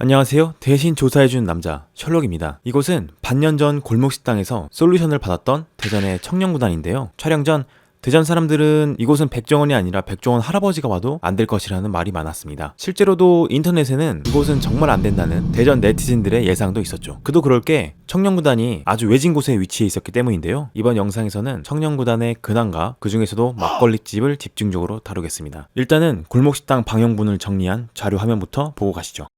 안녕하세요. 대신 조사해주는 남자 셜록입니다. 이곳은 반년 전 골목식당에서 솔루션을 받았던 대전의 청년구단인데요. 촬영 전 대전 사람들은 이곳은 백종원이 아니라 백종원 할아버지가 와도 안 될 것이라는 말이 많았습니다. 실제로도 인터넷에는 이곳은 정말 안 된다는 대전 네티즌들의 예상도 있었죠. 그도 그럴 게 청년구단이 아주 외진 곳에 위치해 있었기 때문인데요. 이번 영상에서는 청년구단의 근황과 그 중에서도 막걸리집을 집중적으로 다루겠습니다. 일단은 골목식당 방영분을 정리한 자료 화면부터 보고 가시죠.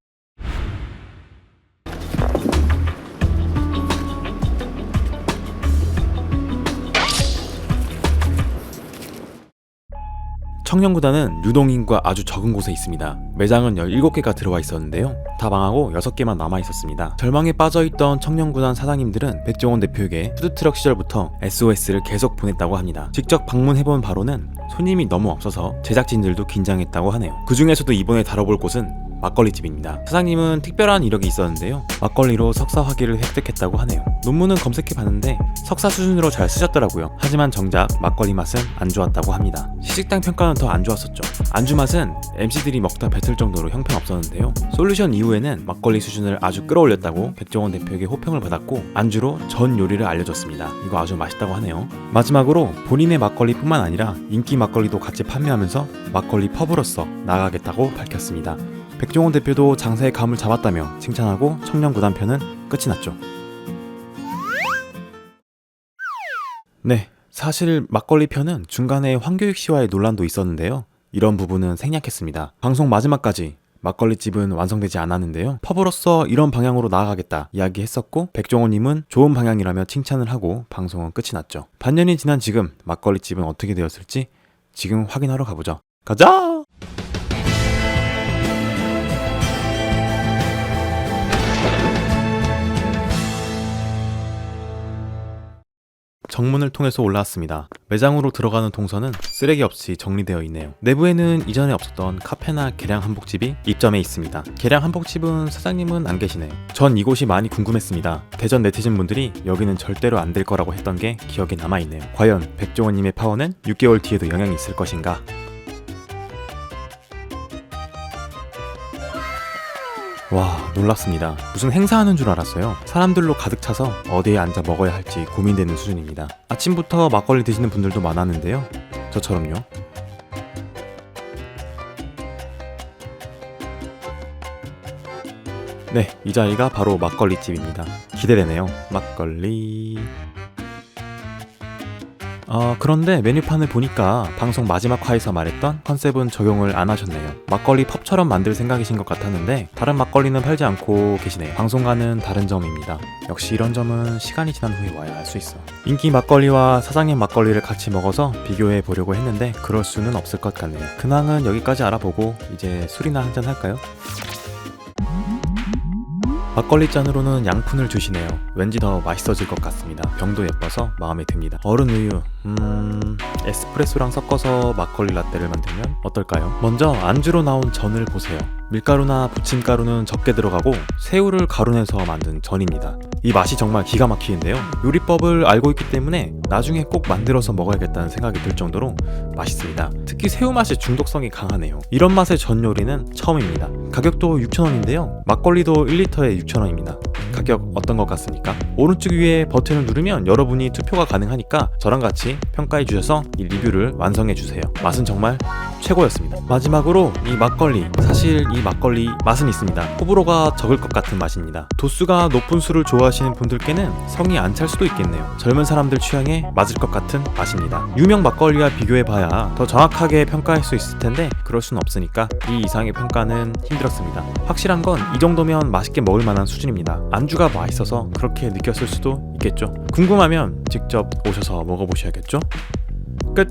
청년구단은 유동인구가 아주 적은 곳에 있습니다. 매장은 17개가 들어와 있었는데요. 다 망하고 6개만 남아 있었습니다. 절망에 빠져있던 청년구단 사장님들은 백종원 대표에게 푸드트럭 시절부터 SOS를 계속 보냈다고 합니다. 직접 방문해본 바로는 손님이 너무 없어서 제작진들도 긴장했다고 하네요. 그 중에서도 이번에 다뤄볼 곳은 막걸리집입니다. 사장님은 특별한 이력이 있었는데요. 막걸리로 석사 학위를 획득했다고 하네요. 논문은 검색해봤는데 석사 수준으로 잘 쓰셨더라고요. 하지만 정작 막걸리 맛은 안 좋았다고 합니다. 시식당 평가는 더 안 좋았었죠. 안주 맛은 MC들이 먹다 뱉을 정도로 형편없었는데요. 솔루션 이후에는 막걸리 수준을 아주 끌어올렸다고 백종원 대표에게 호평을 받았고 안주로 전 요리를 알려줬습니다. 이거 아주 맛있다고 하네요. 마지막으로 본인의 막걸리뿐만 아니라 인기 막걸리도 같이 판매하면서 막걸리 펍으로서 나아가겠다고 밝혔습니다. 백종원 대표도 장사의 감을 잡았다며 칭찬하고 청년구단 편은 끝이 났죠. 네, 사실 막걸리 편은 중간에 황교익 씨와의 논란도 있었는데요. 이런 부분은 생략했습니다. 방송 마지막까지 막걸리집은 완성되지 않았는데요. 펍으로서 이런 방향으로 나아가겠다 이야기했었고 백종원님은 좋은 방향이라며 칭찬을 하고 방송은 끝이 났죠. 반년이 지난 지금 막걸리집은 어떻게 되었을지 지금 확인하러 가보죠. 가자! 정문을 통해서 올라왔습니다. 매장으로 들어가는 동선은 쓰레기 없이 정리되어 있네요. 내부에는 이전에 없었던 카페나 계량 한복집이 입점해 있습니다. 계량 한복집은 사장님은 안 계시네요. 전 이곳이 많이 궁금했습니다. 대전 네티즌 분들이 여기는 절대로 안 될 거라고 했던 게 기억에 남아있네요. 과연 백종원님의 파워는 6개월 뒤에도 영향이 있을 것인가? 와, 놀랍습니다. 무슨 행사하는 줄 알았어요. 사람들로 가득 차서 어디에 앉아 먹어야 할지 고민되는 수준입니다. 아침부터 막걸리 드시는 분들도 많았는데요. 저처럼요. 네, 이 자리가 바로 막걸리집입니다. 기대되네요. 막걸리... 그런데 메뉴판을 보니까 방송 마지막 화에서 말했던 컨셉은 적용을 안 하셨네요. 막걸리 펍처럼 만들 생각이신 것 같았는데 다른 막걸리는 팔지 않고 계시네요. 방송과는 다른 점입니다. 역시 이런 점은 시간이 지난 후에 와야 알 수 있어. 인기 막걸리와 사장님 막걸리를 같이 먹어서 비교해 보려고 했는데 그럴 수는 없을 것 같네요. 근황은 여기까지 알아보고 이제 술이나 한잔 할까요? 막걸리 잔으로는 양푼을 주시네요. 왠지 더 맛있어질 것 같습니다. 병도 예뻐서 마음에 듭니다. 얼음 우유, 에스프레소랑 섞어서 막걸리 라떼를 만들면 어떨까요? 먼저 안주로 나온 전을 보세요. 밀가루나 부침가루는 적게 들어가고 새우를 가루내서 만든 전입니다. 이 맛이 정말 기가 막히는데요. 요리법을 알고 있기 때문에 나중에 꼭 만들어서 먹어야겠다는 생각이 들 정도로 맛있습니다. 특히 새우 맛이 중독성이 강하네요. 이런 맛의 전 요리는 처음입니다. 가격도 6,000원인데요. 막걸리도 1리터에 6,000원입니다. 가격 어떤 것 같습니까? 오른쪽 위에 버튼을 누르면 여러분이 투표가 가능하니까 저랑 같이 평가해 주셔서 이 리뷰를 완성해 주세요. 맛은 정말 최고였습니다. 마지막으로 이 막걸리, 사실 이 막걸리 맛은 있습니다. 호불호가 적을 것 같은 맛입니다. 도수가 높은 술을 좋아하시는 분들께는 성이 안 찰 수도 있겠네요. 젊은 사람들 취향에 맞을 것 같은 맛입니다. 유명 막걸리와 비교해봐야 더 정확하게 평가할 수 있을 텐데 그럴 순 없으니까 이 이상의 평가는 힘들었습니다. 확실한 건 이 정도면 맛있게 먹을 만한 수준입니다. 안주가 맛있어서 그렇게 느꼈을 수도 있겠죠. 궁금하면 직접 오셔서 먹어보셔야겠죠? 끝!